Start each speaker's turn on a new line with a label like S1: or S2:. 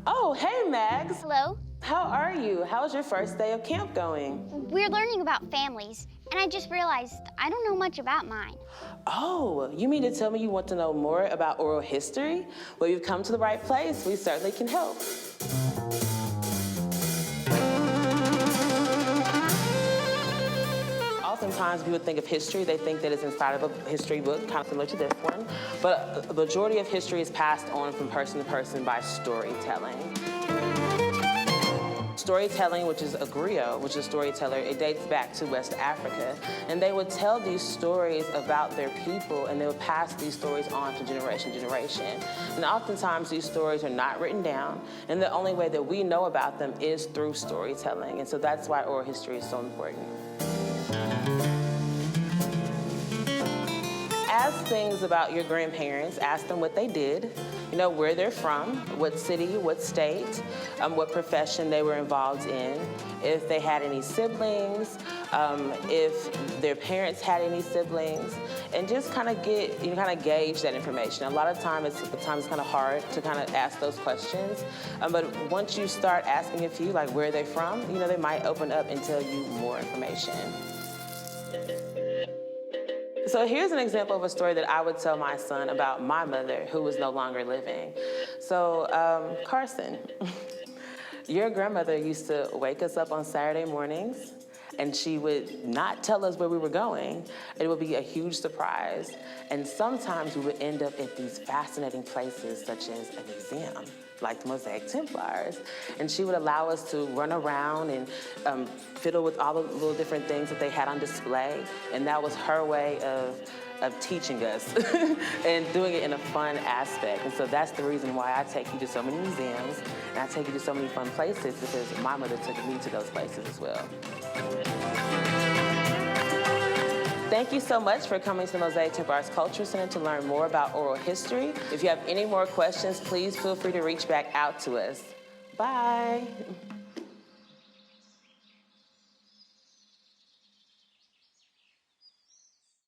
S1: Oh, hey, Mags.
S2: Hello.
S1: How are you? How's your first day of camp going?
S2: We're learning about families, and I just realized I don't know much about mine.
S1: Oh, you mean to tell me you want to know more about oral history? Well, you've come to the right place. We certainly can help. Oftentimes, people think of history, they think that it's inside of a history book, kind of similar to this one. But the majority of history is passed on from person to person by storytelling. Storytelling, which is a griot, which is a storyteller, it dates back to West Africa. And they would tell these stories about their people, and they would pass these stories on to generation to generation. And oftentimes, these stories are not written down, and the only way that we know about them is through storytelling. And so that's why oral history is so important. Ask things about your grandparents. Ask them what they did, you know, where they're from, what city, what state, what profession they were involved in, if they had any siblings, if their parents had any siblings, and just kind of gauge that information. A lot of times it's kind of hard to kind of ask those questions, but once you start asking a few, like where they're from, you know, they might open up and tell you more information. So here's an example of a story that I would tell my son about my mother, who was no longer living. So, Carson, your grandmother used to wake us up on Saturday mornings, and she would not tell us where we were going. It would be a huge surprise. And sometimes we would end up at these fascinating places, such as a museum, like the Mosaic Templars. And she would allow us to run around and fiddle with all the little different things that they had on display. And that was her way of teaching us and doing it in a fun aspect. And so that's the reason why I take you to so many museums and I take you to so many fun places, because my mother took me to those places as well. Thank you so much for coming to the Mosaic Templars Cultural Center to learn more about oral history. If you have any more questions, please feel free to reach back out to us. Bye.